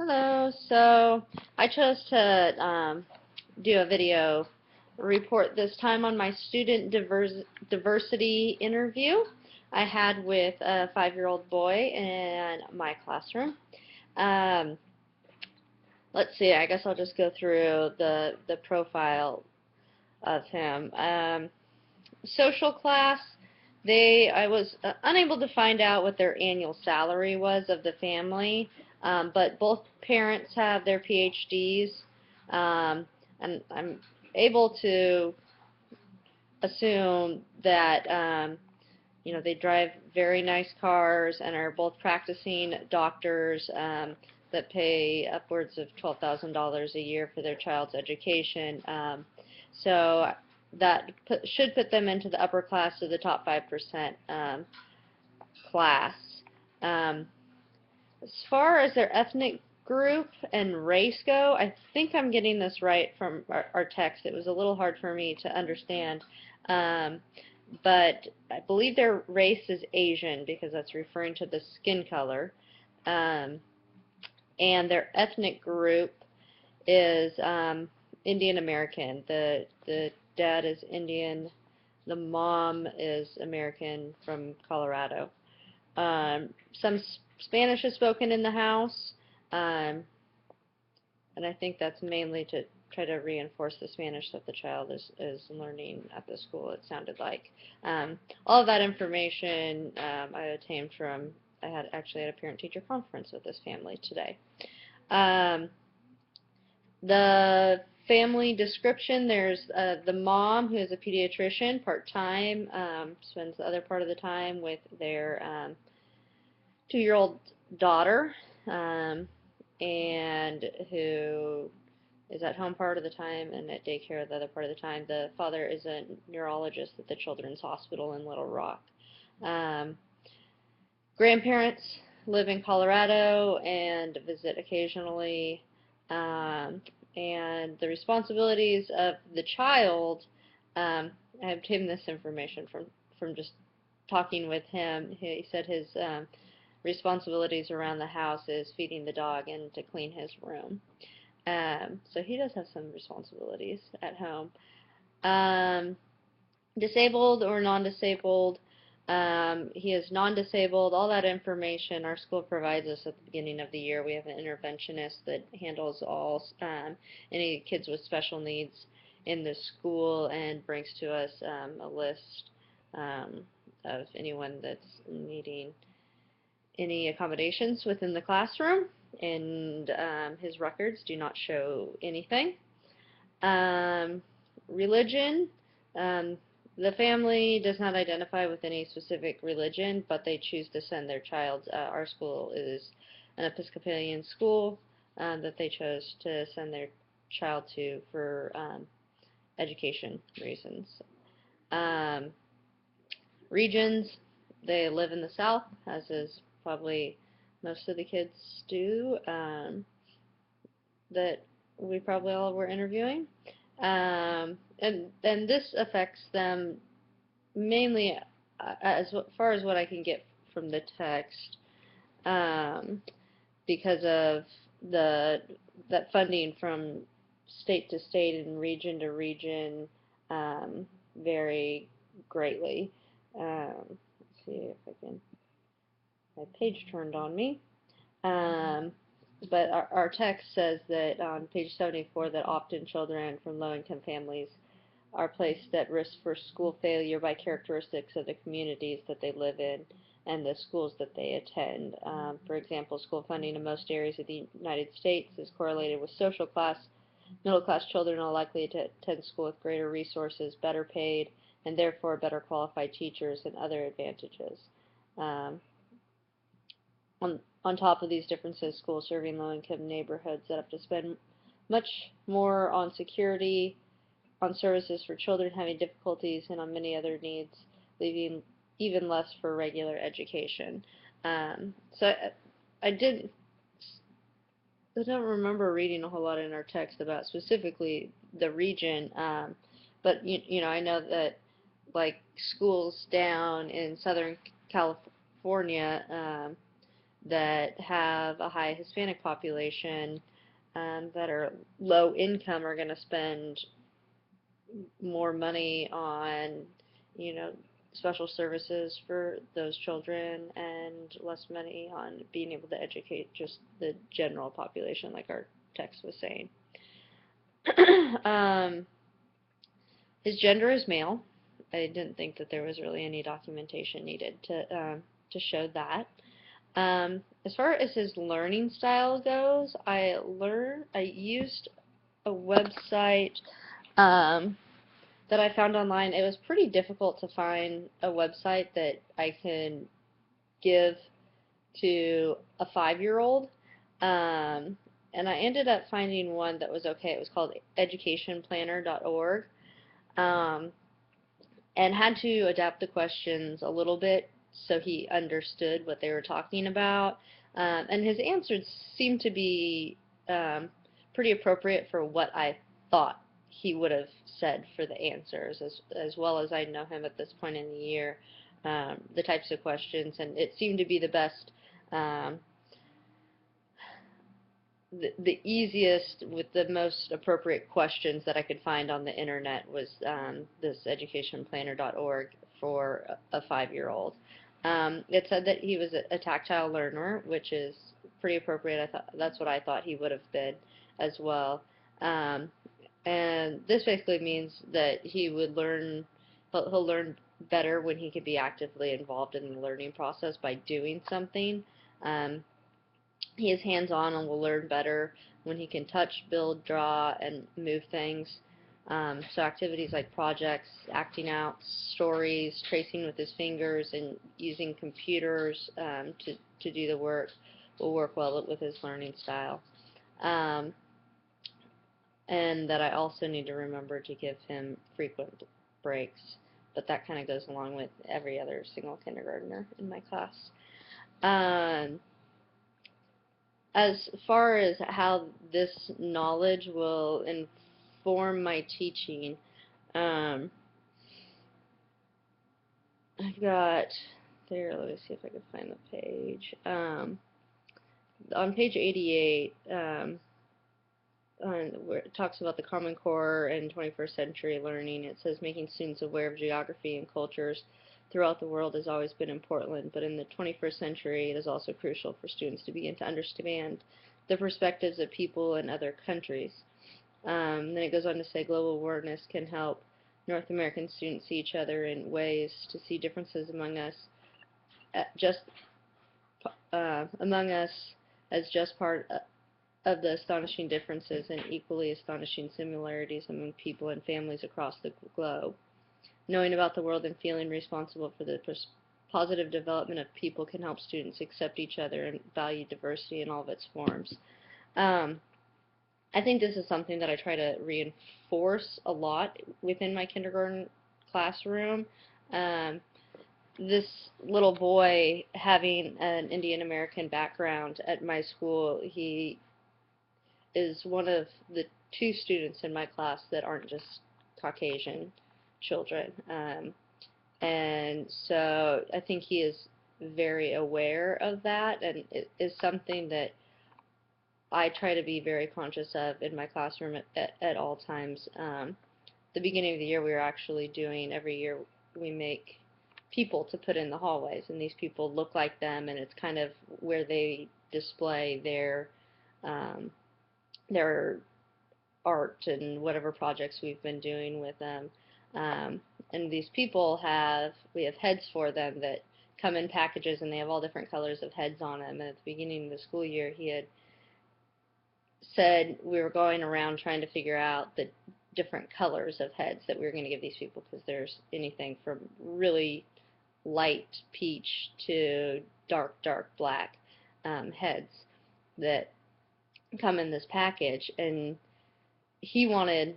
Hello. So I chose to do a video report this time on my student diversity interview I had with a 5-year-old boy in my classroom. Um, let's see. I guess I'll just go through the profile of him. Social class. I was unable to find out what their annual salary was of the family, but both parents have their PhDs, um, and I'm able to assume that they drive very nice cars and are both practicing doctors that pay upwards of $12,000 a year for their child's education. So that should put them into the upper class of the top 5% class. Um, as far as their ethnic group and race go, I think I'm getting this right from our text. It was a little hard for me to understand. Um, but I believe their race is Asian because that's referring to the skin color. Um, and their ethnic group is Indian American. The dad is Indian. The mom is American from Colorado. Some Spanish is spoken in the house, um, and I think that's mainly to try to reinforce the Spanish that the child is learning at the school, it sounded like. All of that information I obtained from, I had actually had a parent-teacher conference with this family today. Um, the family description, there's the mom, who is a pediatrician, part-time, spends the other part of the time with their 2-year-old daughter, and who is at home part of the time and at daycare the other part of the time. The father is a neurologist at the Children's Hospital in Little Rock. Um, Grandparents live in Colorado and visit occasionally. And the responsibilities of the child, I obtained this information from just talking with him. He said his responsibilities around the house is feeding the dog and to clean his room. So he does have some responsibilities at home. Um, Disabled or non-disabled. He is non-disabled. All that information our school provides us at the beginning of the year. We have an interventionist that handles all any kids with special needs in the school and brings to us a list of anyone that's needing any accommodations within the classroom, and his records do not show anything. Um, Religion, um, the family does not identify with any specific religion, but they choose to send their child. Our school is an Episcopalian school that they chose to send their child to for education reasons. Um, Regions, they live in the South, as is probably most of the kids do that we probably all were interviewing. And this affects them mainly as far as what I can get from the text, um, because of the that funding from state to state and region to region vary greatly. Let's see if I can. My page turned on me. Um, but our text says that on page 74 that often children from low-income families are placed at risk for school failure by characteristics of the communities that they live in and the schools that they attend. For example, school funding in most areas of the United States is correlated with social class. Middle-class children are likely to attend school with greater resources, better paid, and therefore better qualified teachers and other advantages. Um, on top of these differences, schools serving low-income neighborhoods that have to spend much more on security, on services for children having difficulties, and on many other needs, leaving even less for regular education. So I didn't I don't remember reading a whole lot in our text about specifically the region, but I know that like schools down in Southern California that have a high Hispanic population, that are low income, are going to spend more money on, you know, special services for those children and less money on being able to educate just the general population, like our text was saying. um, his gender is male. I didn't think that there was really any documentation needed to show that. As far as his learning style goes, I used a website um, that I found online. It was pretty difficult to find a website that I can give to a 5-year-old. And I ended up finding one that was okay. It was called educationplanner.org, um, and had to adapt the questions a little bit so he understood what they were talking about. And his answers seemed to be um, pretty appropriate for what I thought he would have said for the answers, as well as I know him at this point in the year, the types of questions, and it seemed to be the best, um, the easiest with the most appropriate questions that I could find on the internet was this educationplanner.org for a 5-year-old. It said that he was a tactile learner, which is pretty appropriate. I thought that's what I thought he would have been as well. Um, and this basically means that he would learn, he'll learn better when he can be actively involved in the learning process by doing something. Um, he is hands-on and will learn better when he can touch, build, draw, and move things. So activities like projects, acting out stories, tracing with his fingers, and using computers to do the work will work well with his learning style. Um, and that I also need to remember to give him frequent breaks, but that kind of goes along with every other single kindergartner in my class. As far as how this knowledge will inform my teaching, um, I've got there, let me see if I can find the page. On page 88, where it talks about the Common Core and 21st century learning, it says making students aware of geography and cultures throughout the world has always been important, but in the 21st century it is also crucial for students to begin to understand the perspectives of people in other countries. Then it goes on to say global awareness can help North American students see each other in ways to see differences among us, among us as just part of the astonishing differences and equally astonishing similarities among people and families across the globe. Knowing about the world and feeling responsible for the positive development of people can help students accept each other and value diversity in all of its forms. I think this is something that I try to reinforce a lot within my kindergarten classroom. Um, this little boy, having an Indian American background at my school, he is one of the 2 students in my class that aren't just Caucasian children. And so I think he is very aware of that, and it is something that I try to be very conscious of in my classroom at all times. The beginning of the year, we were actually doing, every year we make people to put in the hallways, and these people look like them, and it's kind of where they display um, their art and whatever projects we've been doing with them. And these people we have heads for them that come in packages, and they have all different colors of heads on them. And at the beginning of the school year, he had said we were going around trying to figure out the different colors of heads that we were going to give these people, because there's anything from really light peach to dark, dark black heads that come in this package. And he wanted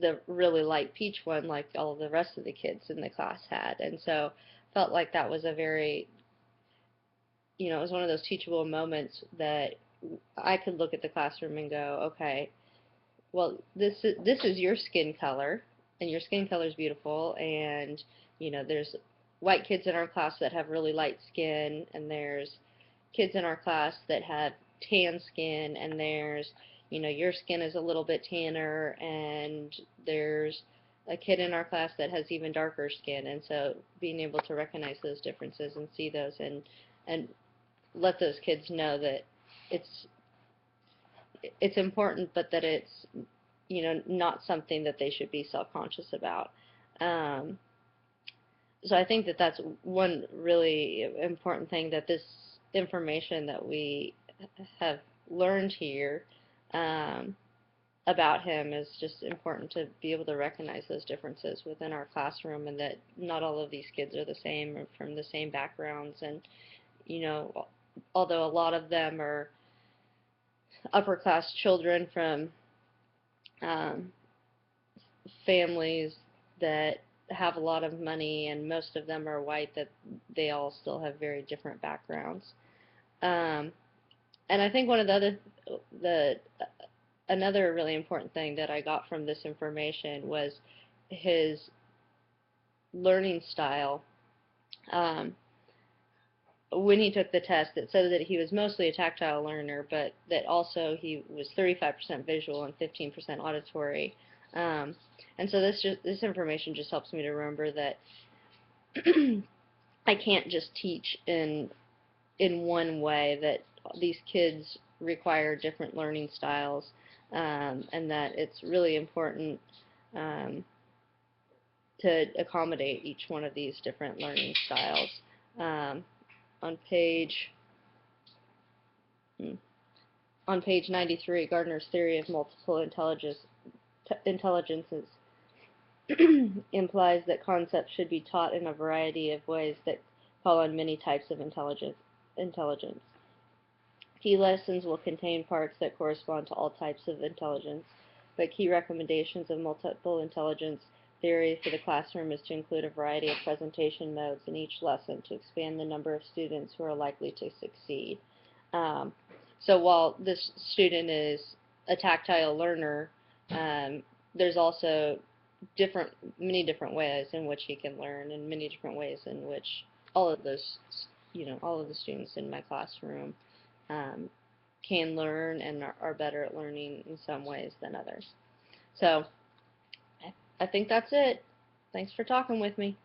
the really light peach one like all of the rest of the kids in the class had. And so felt like that was a very, it was one of those teachable moments that I could look at the classroom and go, okay, well, this is your skin color, and your skin color is beautiful, and there's white kids in our class that have really light skin, and there's kids in our class that have tan skin, and there's, your skin is a little bit tanner, and there's a kid in our class that has even darker skin. And so being able to recognize those differences and see those, and let those kids know that it's it's important, but that it's, not something that they should be self-conscious about. Um, so I think that that's one really important thing, that this information that we have learned here, um, about him, is just important to be able to recognize those differences within our classroom, and that not all of these kids are the same or from the same backgrounds. And, although a lot of them are upper class children from um, families that have a lot of money, and most of them are white, that they all still have very different backgrounds. Um, and I think one of the another really important thing that I got from this information was his learning style. Um, when he took the test, it said that he was mostly a tactile learner, but that also he was 35% visual and 15% auditory. Um, and so this information just helps me to remember that I can't just teach in one way, that these kids require different learning styles, and that it's really important um, to accommodate each one of these different learning styles. Um, on page on page 93, Gardner's theory of multiple intelligences implies that concepts should be taught in a variety of ways that call on many types of intelligence. Key lessons will contain parts that correspond to all types of intelligence, but key recommendations of multiple intelligence theory for the classroom is to include a variety of presentation modes in each lesson to expand the number of students who are likely to succeed. So while this student is a tactile learner, there's also many different ways in which he can learn, and many different ways in which all of those, all of the students in my classroom can learn and are better at learning in some ways than others. So I think that's it. Thanks for talking with me.